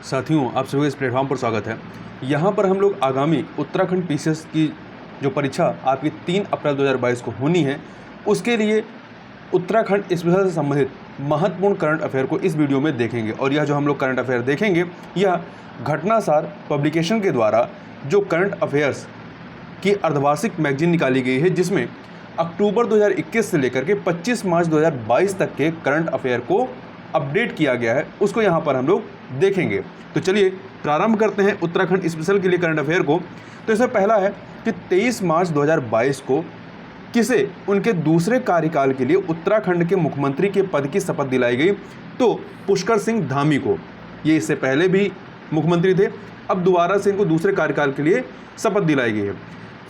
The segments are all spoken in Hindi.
साथियों, आप सभी को इस प्लेटफॉर्म पर स्वागत है। यहाँ पर हम लोग आगामी उत्तराखंड पीसीएस की जो परीक्षा आपकी 3 अप्रैल 2022 को होनी है, उसके लिए उत्तराखंड स्पेशल से संबंधित महत्वपूर्ण करंट अफेयर को इस वीडियो में देखेंगे। और यह जो हम लोग करंट अफेयर देखेंगे, यह घटनासार पब्लिकेशन के द्वारा जो करंट अफेयर्स की अर्धवार्षिक मैगजीन निकाली गई है, जिसमें अक्टूबर 2021 से लेकर के 25 मार्च 2022 तक के करंट अफेयर को अपडेट किया गया है, उसको यहाँ पर हम लोग देखेंगे। तो चलिए प्रारंभ करते हैं उत्तराखंड स्पेशल के लिए करंट अफेयर को। तो इसमें पहला है कि 23 मार्च 2022 को किसे उनके दूसरे कार्यकाल के लिए उत्तराखंड के मुख्यमंत्री के पद की शपथ दिलाई गई? तो पुष्कर सिंह धामी को। ये इससे पहले भी मुख्यमंत्री थे, अब दोबारा से इनको दूसरे कार्यकाल के लिए शपथ दिलाई गई है।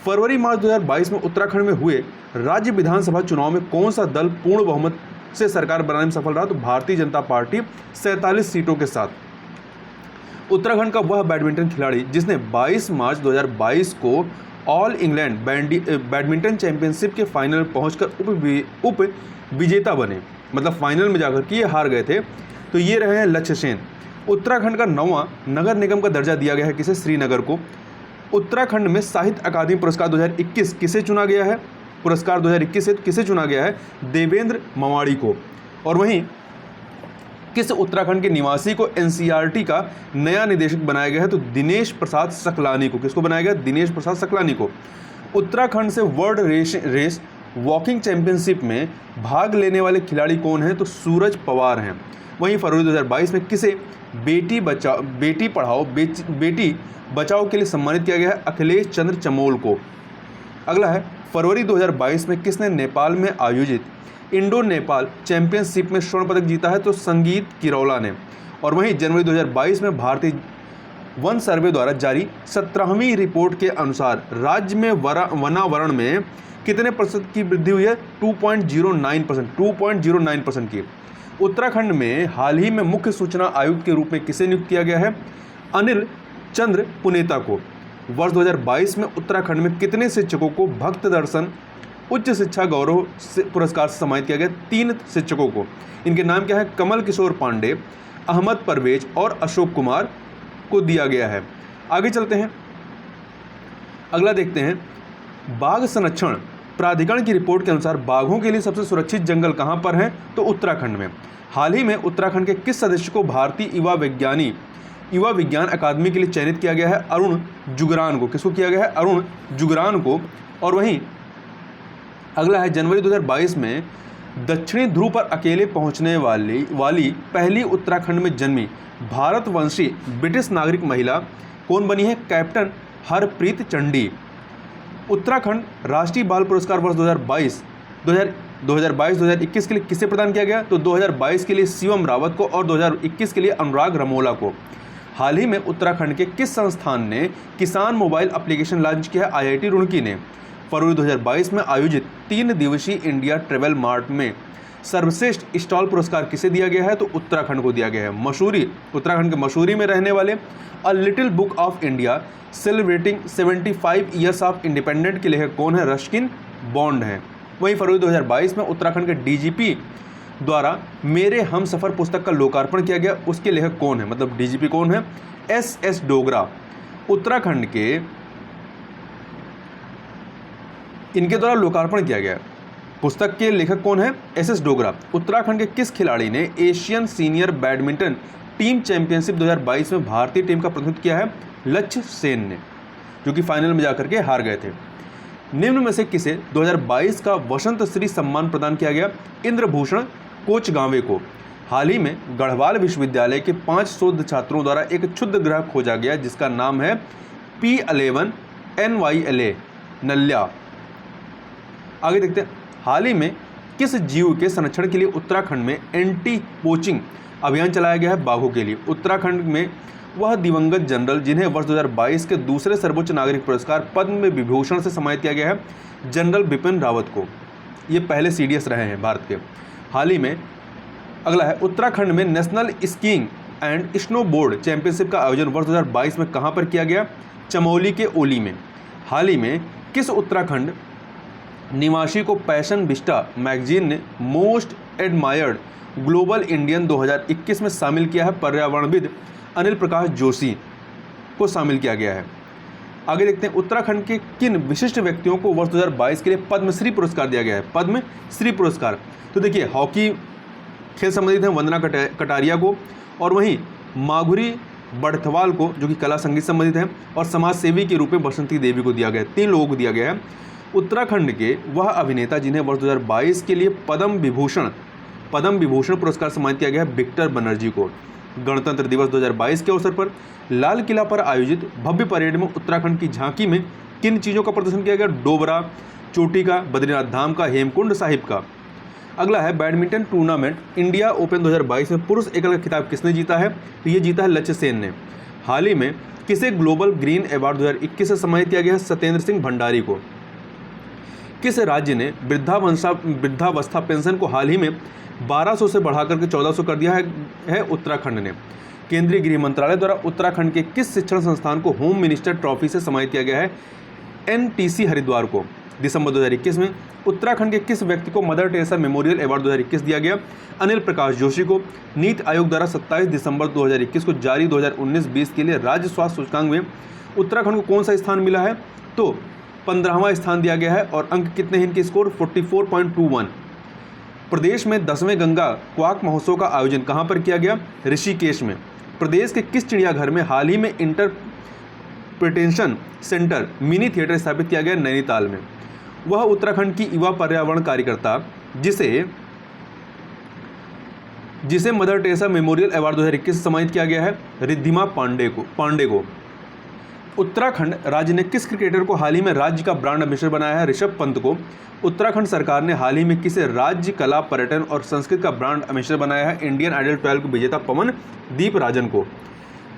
फरवरी मार्च 2022 में उत्तराखंड में हुए राज्य विधानसभा चुनाव में कौन सा दल पूर्ण बहुमत से सरकार बनाने में सफल रहा? तो भारतीय जनता पार्टी 47 सीटों के साथ। उत्तराखंड का वह बैडमिंटन खिलाड़ी जिसने 22 मार्च 2022 को ऑल इंग्लैंड बैडमिंटन चैंपियनशिप के फाइनल में पहुंचकर उप विजेता बने, मतलब फाइनल में जाकर के ये हार गए थे, तो ये रहे हैं लक्ष्य सेन। उत्तराखंड का 9वां नगर निगम का दर्जा दिया गया है किसे? श्रीनगर को। उत्तराखंड में साहित्य अकादमी पुरस्कार 2021 किसे चुना गया है? पुरस्कार 2021 से किसे चुना गया है? देवेंद्र मवाड़ी को। और वहीं किस उत्तराखंड के निवासी को एनसीईआरटी का नया निदेशक बनाया गया है? तो दिनेश प्रसाद सकलानी को। किसको बनाया गया? दिनेश प्रसाद सकलानी को। उत्तराखंड से वर्ल्ड रेस वॉकिंग चैंपियनशिप में भाग लेने वाले खिलाड़ी कौन हैं? तो सूरज पवार हैं। वहीं फरवरी 2022 में किसे बेटी पढ़ाओ बेटी बचाओ के लिए सम्मानित किया गया है? अखिलेश चंद्र चमोल को। अगला है फरवरी 2022 में किसने नेपाल में आयोजित इंडो नेपाल चैंपियनशिप में स्वर्ण पदक जीता है? तो संगीत किरौला ने। और वहीं जनवरी 2022 में भारतीय वन सर्वे द्वारा जारी 17वीं रिपोर्ट के अनुसार राज्य में वनावरण में कितने प्रतिशत की वृद्धि हुई है? 2.09% की। उत्तराखंड में हाल ही में मुख्य सूचना आयुक्त के रूप में किसे नियुक्त किया गया है? अनिल चंद्र पुनेता को। वर्ष 2022 में उत्तराखंड में कितने शिक्षकों को भक्त दर्शन उच्च शिक्षा गौरव पुरस्कार से सम्मानित किया गया? 3 शिक्षकों को। इनके नाम क्या है? कमल किशोर पांडे, अहमद परवेज और अशोक कुमार को दिया गया है। आगे चलते हैं, अगला देखते हैं। बाघ संरक्षण प्राधिकरण की रिपोर्ट के अनुसार बाघों के लिए सबसे सुरक्षित जंगल कहां पर हैं? तो उत्तराखंड में। हाल ही में उत्तराखंड के किस सदस्य को भारतीय युवा विज्ञान अकादमी के लिए चयनित किया गया है? अरुण जुगरान को। किसको किया गया है? अरुण जुगरान को। और वहीं अगला है जनवरी 2022 में दक्षिणी ध्रुव पर अकेले पहुंचने वाली पहली उत्तराखंड में जन्मी भारतवंशी ब्रिटिश नागरिक महिला कौन बनी है? कैप्टन हरप्रीत चंडी। उत्तराखंड राष्ट्रीय बाल पुरस्कार वर्ष 2022-2021 के लिए किसे प्रदान किया गया? तो 2022 के लिए शिवम रावत को और 2021 के लिए अनुराग रमोला को। हाल ही में उत्तराखंड के किस संस्थान ने किसान मोबाइल एप्लीकेशन लॉन्च किया है? आईआईटी रुड़की ने। फरवरी 2022 में आयोजित 3 दिवसीय इंडिया ट्रेवल मार्ट में सर्वश्रेष्ठ स्टॉल पुरस्कार किसे दिया गया है? तो उत्तराखंड को दिया गया है। उत्तराखंड के मसूरी में रहने वाले a little book of India celebrating 75 years of independent के लेखक कौन है? रस्किन बॉन्ड हैं। वहीं फरवरी 2022 में उत्तराखंड के डीजीपी द्वारा मेरे हम सफ़र पुस्तक का लोकार्पण किया गया, उसके लेखक कौन है? मतलब डीजीपी कौन है? एस डोगरा। उत्तराखंड के इनके द्वारा लोकार्पण किया गया पुस्तक के लेखक कौन है? एस डोगरा। उत्तराखंड के किस खिलाड़ी ने Asian senior badminton team championship 2022 में भारतीय टीम का प्रतिनिधित्व किया है? लक्ष्य सेन ने, जो कि फाइनल में जाकर के हार गए थे। निम्न में से किसे 2022 का वसंत श्री सम्मान प्रदान किया गया? इंद्रभूषण कोचगांवे को। हाल ही में गढ़वाल विश्वविद्यालय के 5 शोध छात्रों द्वारा एक क्षुद्र ग्रह खोजा गया जिसका नाम है P11 NYLA नल्या। आगे देखते हैं, हाल ही में किस जीव के संरक्षण के लिए उत्तराखंड में एंटी पोचिंग अभियान चलाया गया है? बाघों के लिए। उत्तराखंड में वह दिवंगत जनरल जिन्हें वर्ष 2022 के दूसरे सर्वोच्च नागरिक पुरस्कार पद्म विभूषण से सम्मानित किया गया है? जनरल बिपिन रावत को। ये पहले सीडीएस रहे हैं भारत के। हाल ही में अगला है, उत्तराखंड में national skiing and snowboard championship का आयोजन वर्ष 2022 में कहां पर किया गया? चमोली के ओली में। हाल ही में किस उत्तराखंड निवासी को पैशन विस्टा मैगजीन ने मोस्ट एडमायर्ड ग्लोबल इंडियन 2021 में शामिल किया है? पर्यावरणविद अनिल प्रकाश जोशी को शामिल किया गया है। आगे देखते हैं उत्तराखंड के किन विशिष्ट व्यक्तियों को वर्ष 2022 के लिए पद्मश्री पुरस्कार दिया गया है। पद्मश्री पुरस्कार तो देखिए हॉकी खेल संबंधित है वंदना कटारिया को, और वहीं माधुरी बड़थवाल को जो कि कला संगीत संबंधित है, और समाज सेवी के रूप में बसंती देवी को दिया गया है। 3 लोगों को दिया गया है। उत्तराखंड के वह अभिनेता जिन्हें वर्ष 2022 के लिए पद्म विभूषण पुरस्कार सम्मानित किया गया है विक्टर बनर्जी को। गणतंत्र दिवस 2022 के अवसर पर लाल किला पर आयोजित भव्य परेड में उत्तराखंड की झांकी में किन चीज़ों का प्रदर्शन किया गया? डोबरा, चोटी का, बद्रीनाथ धाम का, हेमकुंड साहिब का। अगला है बैडमिंटन टूर्नामेंट इंडिया ओपन 2022 में पुरुष एकल का खिताब किसने जीता है? तो ये जीता है लक्ष्य सेन ने। हाल ही में किसे ग्लोबल ग्रीन अवार्ड 2021 से सम्मानित किया गया है? सत्येंद्र सिंह भंडारी को। किस राज्य ने वृद्धावस्था पेंशन को हाल ही में 1200 से बढ़ाकर के 1400 कर दिया है? उत्तराखंड ने। केंद्रीय गृह मंत्रालय द्वारा उत्तराखंड के किस शिक्षण संस्थान को होम मिनिस्टर ट्रॉफी से सम्मानित किया गया है? NTC हरिद्वार को। दिसंबर 2021 में उत्तराखंड के किस व्यक्ति को मदर टेरेसा मेमोरियल अवार्ड 2021 दिया गया? अनिल प्रकाश जोशी को। नीति आयोग द्वारा 27 दिसंबर 2021 को जारी 2019-20 के लिए राज्य स्वास्थ्य सूचकांक में उत्तराखंड को कौन सा स्थान मिला है? तो 15वां स्थान दिया गया है, और अंक कितने हैं इनके स्कोर? 44.21। प्रदेश में 10वें गंगा क्वाक महोत्सव का आयोजन कहाँ पर किया गया? ऋषिकेश में। प्रदेश के किस चिड़ियाघर में हाल ही में इंटरप्रिटेशन सेंटर मिनी थिएटर स्थापित किया गया? नैनीताल में। वह उत्तराखंड की युवा पर्यावरण कार्यकर्ता जिसे मदर टेरेसा मेमोरियल अवार्ड 2021 से सम्मानित किया गया है? रिद्धिमा पांडे को। उत्तराखंड राज्य ने किस क्रिकेटर को हाल ही में राज्य का ब्रांड एम्बेसडर बनाया है? ऋषभ पंत को। उत्तराखंड सरकार ने हाल ही में किसे राज्य कला, पर्यटन और संस्कृति का ब्रांड एम्बेसडर बनाया है? इंडियन आइडल 12 के विजेता पवनदीप राजन को।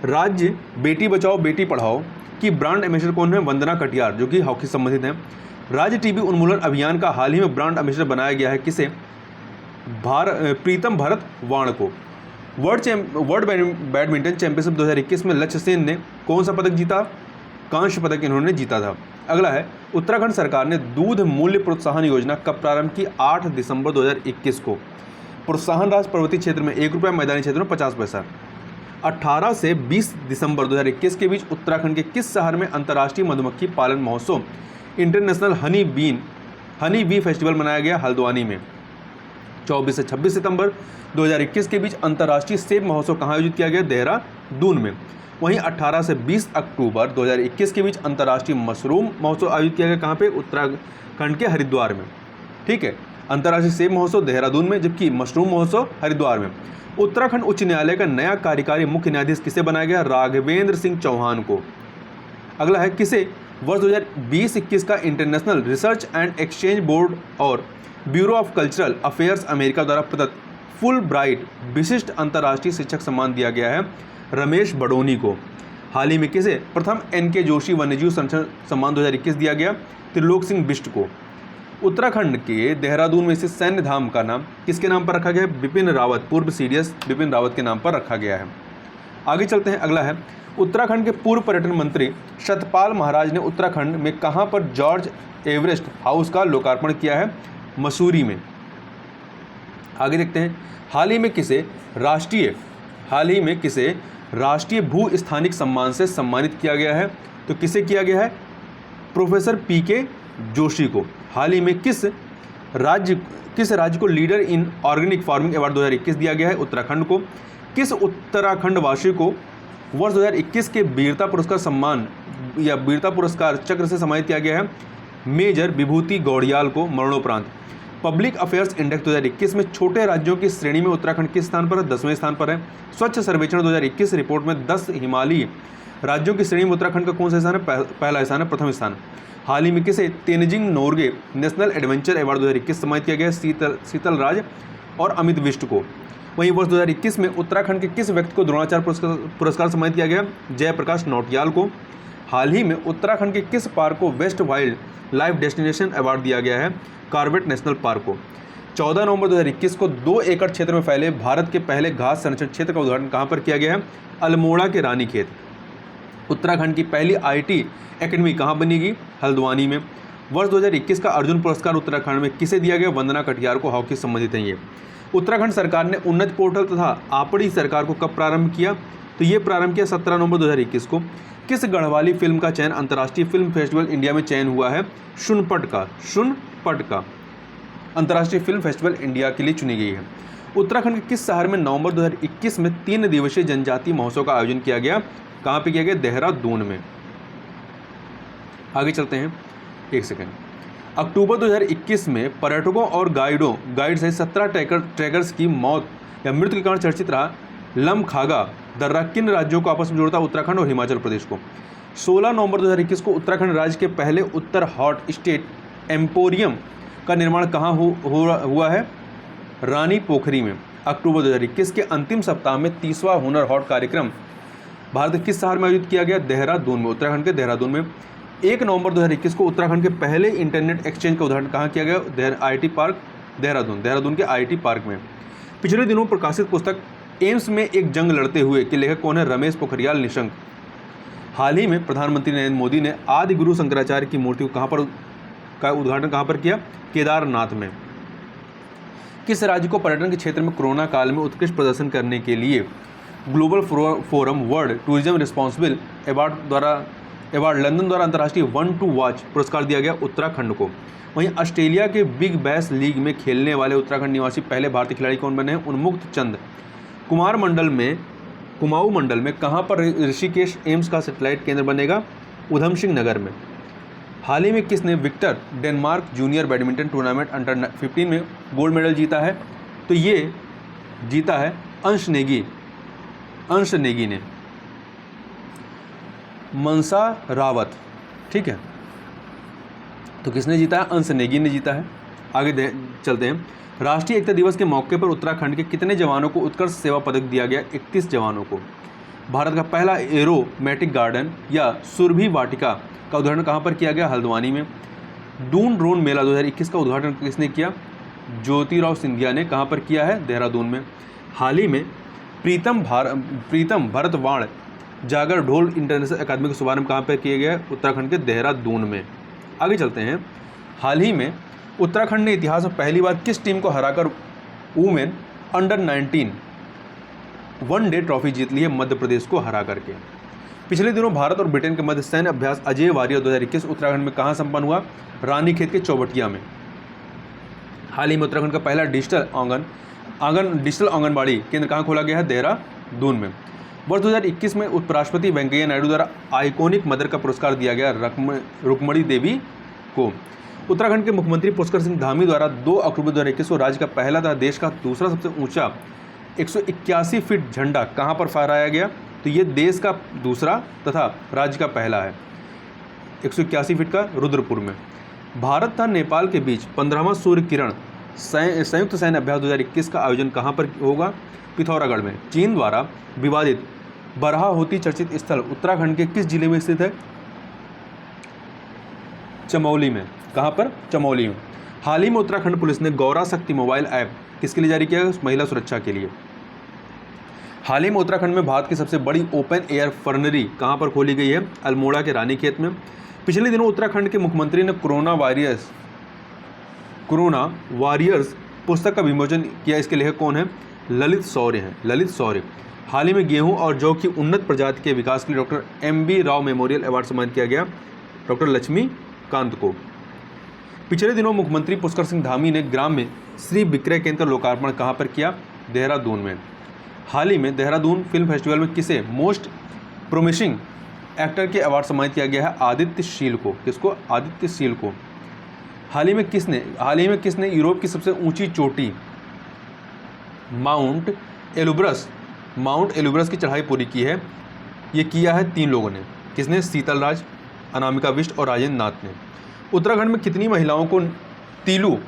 राज्य बेटी बचाओ बेटी पढ़ाओ की ब्रांड एम्बेसडर कौन है? वंदना कटियार, जो कि हॉकी संबंधित हैं। राज्य टीबी उन्मूलन अभियान का हाल ही में ब्रांड एम्बेसडर बनाया गया है किसे? प्रीतम भरत वाण को। वर्ल्ड बैडमिंटन चैंपियनशिप 2021 में लक्ष्य सेन ने कौन सा पदक जीता? कांस्य पदक इन्होंने जीता था। अगला है उत्तराखंड सरकार ने दूध मूल्य प्रोत्साहन योजना कब प्रारंभ की? 8 दिसंबर 2021 को। प्रोत्साहन राशि पर्वतीय क्षेत्र में 1 रुपया, मैदानी क्षेत्र में 50 पैसा। 18 से 20 दिसंबर 2021 के बीच उत्तराखंड के किस शहर में अंतर्राष्ट्रीय मधुमक्खी पालन महोत्सव इंटरनेशनल हनी बी फेस्टिवल मनाया गया? हल्द्वानी में। 24 से 26 सितंबर 2021 के बीच अंतर्राष्ट्रीय सेब महोत्सव कहाँ आयोजित किया गया? देहरादून में। वहीं 18 से 20 अक्टूबर 2021 के बीच अंतर्राष्ट्रीय मशरूम महोत्सव आयोजित किया गया कहाँ पे? उत्तराखंड के हरिद्वार में। ठीक है, अंतर्राष्ट्रीय सेब महोत्सव देहरादून में, जबकि मशरूम महोत्सव हरिद्वार में। उत्तराखंड उच्च न्यायालय का नया कार्यकारी मुख्य न्यायाधीश किसे बनाया गया? राघवेंद्र सिंह चौहान को। अगला है किसे वर्ष 2020-21 का international research and exchange board और bureau of cultural affairs America द्वारा प्रदत्त फुल ब्राइट विशिष्ट अंतर्राष्ट्रीय शिक्षक सम्मान दिया गया है? रमेश बडोनी को। हाल ही में किसे प्रथम NK जोशी वन्यजीव संरक्षण सम्मान 2021 दिया गया? त्रिलोक सिंह बिष्ट को। उत्तराखंड के देहरादून में स्थित सैन्य धाम का नाम किसके नाम पर रखा गया है? बिपिन रावत, पूर्व CDS बिपिन रावत के नाम पर रखा गया है। आगे चलते हैं। अगला है उत्तराखंड के पूर्व पर्यटन मंत्री सतपाल महाराज ने उत्तराखंड में कहाँ पर जॉर्ज एवरेस्ट हाउस का लोकार्पण किया है? मसूरी में। आगे देखते हैं। हाल ही में किसे राष्ट्रीय भू स्थानिक सम्मान से सम्मानित किया गया है? तो किसे किया गया है? प्रोफेसर PK जोशी को। हाल ही में किस राज्य को leader in organic farming award 2021 दिया गया है? उत्तराखंड को। किस उत्तराखंड वासी को वर्ष 2021 के वीरता पुरस्कार सम्मान या वीरता पुरस्कार चक्र से सम्मानित किया गया है? मेजर विभूति गौड़ियाल को मरणोपरांत। पब्लिक अफेयर्स इंडेक्स 2021 में छोटे राज्यों की श्रेणी में उत्तराखंड किस स्थान पर है? 10वें स्थान पर है। स्वच्छ सर्वेक्षण 2021 रिपोर्ट में 10 हिमालयी राज्यों की श्रेणी में उत्तराखंड का कौन सा स्थान है? पहला स्थान है, प्रथम स्थान। हाल ही में किसे Tenzing Norgay national adventure award 2021 सम्मानित किया गया है? शीतल राज और अमित विष्ट को। वहीं वर्ष 2021 में उत्तराखंड के किस व्यक्ति को द्रोणाचार्य पुरस्कार सम्मानित किया गया? जयप्रकाश नौटियाल को। हाल ही में उत्तराखंड के किस पार्क को best wild life destination award दिया गया है? कॉर्बेट नेशनल पार्क को। 14 नवंबर 2021 को 2 एकड़ क्षेत्र में फैले भारत के पहले घास संरक्षण क्षेत्र का उद्घाटन कहाँ पर किया गया है? अल्मोड़ा के रानीखेत। उत्तराखंड की पहली IT एकेडमी कहाँ बनेगी? हल्द्वानी में। वर्ष 2021 का अर्जुन पुरस्कार उत्तराखंड में किसे दिया गया? वंदना कटियार को। हॉकी संबंधित है ये। उत्तराखंड सरकार ने उन्नत पोर्टल तथा आपड़ी सरकार को कब प्रारंभ किया? तो ये प्रारंभ किया 17 नवंबर 2021 को। किस गढ़वाली फिल्म का चयन अंतर्राष्ट्रीय फिल्म फेस्टिवल इंडिया में चयन हुआ है? शूनपट का अंतर्राष्ट्रीय फिल्म फेस्टिवल इंडिया के लिए चुनी गई है। उत्तराखंड के किस शहर में नवंबर 2021 में 3 दिवसीय जनजातीय महोत्सव का आयोजन किया गया? कहाँ पे किया गया? देहरादून में। आगे चलते हैं, एक सेकेंड। अक्टूबर 2021 में पर्यटकों और गाइड सहित 17 ट्रैकर्स की मौत या मृत्यु के कारण चर्चित रहा लमखागा दर्रा किन राज्यों को आपस में जोड़ता? उत्तराखंड और हिमाचल प्रदेश को। 16 नवंबर 2021 को उत्तराखंड राज्य के पहले उत्तर हॉट स्टेट एम्पोरियम का निर्माण कहाँ हुआ है? रानी पोखरी में। अक्टूबर 2021 के अंतिम सप्ताह में 30वां हुनर हॉट कार्यक्रम भारत के किस शहर में आयोजित किया गया? देहरादून में, उत्तराखंड के देहरादून में। 1 नवंबर 2021 को उत्तराखंड के पहले इंटरनेट एक्सचेंज का उदाहरण कहाँ किया गया? IIT पार्क देहरादून के IIT पार्क में। पिछले दिनों प्रकाशित पुस्तक एम्स में एक जंग लड़ते हुए के लेखक कौन है? रमेश पोखरियाल निशंक। हाल ही में प्रधानमंत्री नरेंद्र मोदी ने आदि गुरु शंकराचार्य की मूर्ति का उद्घाटन कहाँ पर किया? केदारनाथ में। किस राज्य को पर्यटन के क्षेत्र में कोरोना काल में उत्कृष्ट प्रदर्शन करने के लिए global forum world tourism responsible award London द्वारा अंतर्राष्ट्रीय 1 टू वॉच पुरस्कार दिया गया? उत्तराखंड को। वहीं ऑस्ट्रेलिया के बिग बैश लीग में खेलने वाले उत्तराखंड निवासी पहले भारतीय खिलाड़ी कौन बने हैं? उन्मुक्त चंद। कुमाऊं मंडल में कहाँ पर ऋषिकेश एम्स का सैटेलाइट केंद्र बनेगा? उधम सिंह नगर में। हाल ही में किसने Victor Denmark junior badminton tournament under 15 में गोल्ड मेडल जीता है? तो ये जीता है अंश नेगी ने। मनसा रावत, ठीक है, तो किसने जीता है? अंश नेगी ने जीता है। आगे चलते हैं। राष्ट्रीय एकता दिवस के मौके पर उत्तराखंड के कितने जवानों को उत्कृष्ट सेवा पदक दिया गया? 31 जवानों को। भारत का पहला एरोमेटिक गार्डन या सुरभि वाटिका का उद्घाटन कहाँ पर किया गया? हल्द्वानी में। दून ड्रोन मेला 2021 का उद्घाटन किसने किया? ज्योतिराव सिंधिया ने। कहाँ पर किया है? देहरादून में। हाल ही में प्रीतम भरतवाण जागर ढोल इंटरनेशनल अकादमी का शुभारंभ कहाँ पर किया गया? उत्तराखंड के देहरादून में। आगे चलते हैं। हाल ही में उत्तराखंड ने इतिहास में पहली बार किस टीम को हराकर वुमेन अंडर 19 वनडे ट्रॉफी जीत ली है? मध्य प्रदेश को हरा करके। पिछले दिनों भारत और ब्रिटेन के मध्य सैन्य अभ्यास अजय वारियर 2021 उत्तराखंड में कहाँ संपन्न हुआ? रानीखेत के चौबटिया में। हाल ही में उत्तराखंड का पहला डिजिटल आंगनबाड़ी केंद्र कहाँ खोला गया है? देहरादून में। वर्ष 2021 में उपराष्ट्रपति वेंकैया नायडू द्वारा आइकॉनिक मदर का पुरस्कार दिया गया रुक्मणी देवी को। उत्तराखंड के मुख्यमंत्री पुष्कर सिंह धामी द्वारा 2 अक्टूबर 2021 को राज्य का पहला तथा देश का दूसरा सबसे ऊंचा 181 फीट झंडा कहां पर फहराया गया? तो ये देश का दूसरा तथा राज्य का पहला है, 181 फीट का रुद्रपुर में। भारत तथा नेपाल के बीच 15वां सूर्य किरण संयुक्त सैन्य अभ्यास 2021 का आयोजन कहां पर होगा? पिथौरागढ़ में। चीन द्वारा विवादित बरहाहोती चर्चित स्थल उत्तराखंड के किस जिले में स्थित है? चमोली में। कहाँ पर? चमोली में। हाल ही में उत्तराखंड पुलिस ने गौरा शक्ति मोबाइल ऐप किसके लिए जारी किया है? महिला सुरक्षा के लिए। हाल ही में उत्तराखंड में भारत की सबसे बड़ी ओपन एयर फर्नरी कहाँ पर खोली गई है? अल्मोड़ा के रानीखेत में। पिछले दिनों उत्तराखंड के मुख्यमंत्री ने कोरोना वॉरियर्स पुस्तक का विमोचन किया। इसके लेखक कौन है? ललित शौर्य। हाल ही में गेहूं और जौ की उन्नत प्रजाति के विकास के लिए doctor MB Rao memorial award सम्मानित किया गया डॉक्टर लक्ष्मीकांत को। पिछले दिनों मुख्यमंत्री पुष्कर सिंह धामी ने ग्राम में श्री विक्रय केंद्र का लोकार्पण कहाँ पर किया? देहरादून में। हाल ही में देहरादून फिल्म फेस्टिवल में किसे मोस्ट प्रोमिसिंग एक्टर के अवार्ड सम्मानित किया गया है? आदित्य शील को। किसको? आदित्य शील को। हाल ही में किसने यूरोप की सबसे ऊंची चोटी माउंट एलुब्रस की चढ़ाई पूरी की है? ये किया है 3 लोगों ने। किसने? शीतल राज, अनामिका बिष्ट और राजेंद्र नाथ ने। उत्तराखंड में कितनी महिलाओं को तीलू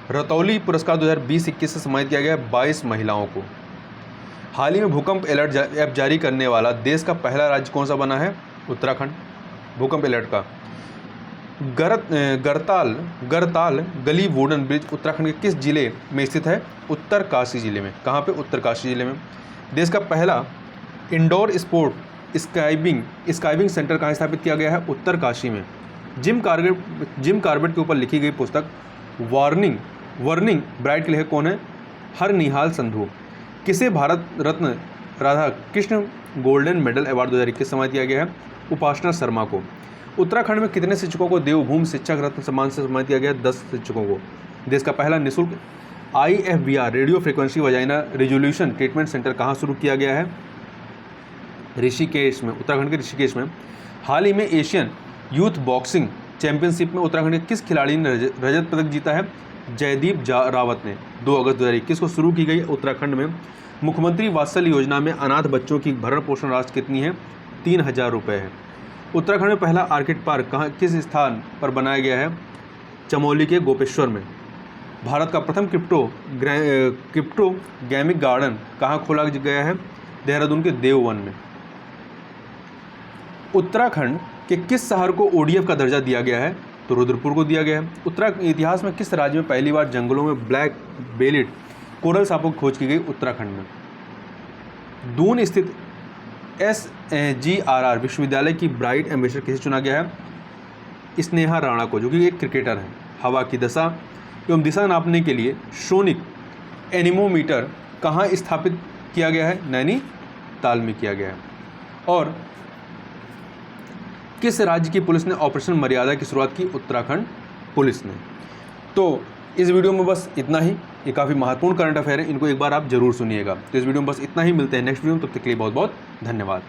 रतौली पुरस्कार 2020-21 से सम्मानित किया गया? 22 महिलाओं को। हाल ही में भूकंप अलर्ट ऐप जारी करने वाला देश का पहला राज्य कौन सा बना है? उत्तराखंड। भूकंप अलर्ट का गरताल गली वुडन ब्रिज उत्तराखंड के किस जिले में स्थित है? उत्तरकाशी जिले में। कहाँ पे? उत्तरकाशी जिले में। देश का पहला इंडोर स्पोर्ट स्काइबिंग सेंटर कहाँ स्थापित किया गया है? उत्तरकाशी में। जिम कार्बेट के ऊपर लिखी गई पुस्तक वर्निंग ब्राइट के लेखक कौन है? हरनिहाल संधू। किसे Bharat Ratna Radha Krishna golden medal award 2021 सम्मानित किया गया है उपासना शर्मा को। उत्तराखंड में कितने शिक्षकों को देवभूमि शिक्षक रत्न सम्मान से सम्मानित किया गया? 10 शिक्षकों को। देश का पहला निःशुल्क IFVR radio frequency vagina resolution treatment centre कहाँ शुरू किया गया है? ऋषिकेश में, उत्तराखंड के ऋषिकेश में। हाल ही में एशियन यूथ बॉक्सिंग चैंपियनशिप में उत्तराखंड के किस खिलाड़ी ने रजत पदक जीता है? जयदीप रावत ने। 2 अगस्त 2021 को शुरू की गई उत्तराखंड में मुख्यमंत्री वात्सल्य योजना में अनाथ बच्चों की भरण पोषण राशि कितनी है? 3000 रुपये है। उत्तराखंड में पहला आर्किड पार्क कहाँ किस स्थान पर बनाया गया है? चमोली के गोपेश्वर में। भारत का प्रथम क्रिप्टोगैमिक गार्डन कहाँ खोला गया है? देहरादून के देववन में। उत्तराखंड के किस शहर को ODF का दर्जा दिया गया है? तो रुद्रपुर को दिया गया है। उत्तराखंड इतिहास में किस राज्य में पहली बार जंगलों में ब्लैक बेलिड कोरल सांपों की खोज की गई? उत्तराखंड में। दून स्थित SGRR विश्वविद्यालय की ब्राइट एम्बेसडर किसे चुना गया है? स्नेहा राणा को, जो कि एक क्रिकेटर है। हवा की दशा एवं दिशा नापने के लिए सोनिक एनीमोमीटर कहाँ स्थापित किया गया है? नैनीताल में किया गया है। और किस राज्य की पुलिस ने ऑपरेशन मर्यादा की शुरुआत की? उत्तराखंड पुलिस ने। तो इस वीडियो में बस इतना ही। ये काफ़ी महत्वपूर्ण करंट अफेयर है, इनको एक बार आप जरूर सुनिएगा। तो इस वीडियो में बस इतना ही। मिलते हैं नेक्स्ट वीडियो में, तब तक के लिए बहुत बहुत धन्यवाद।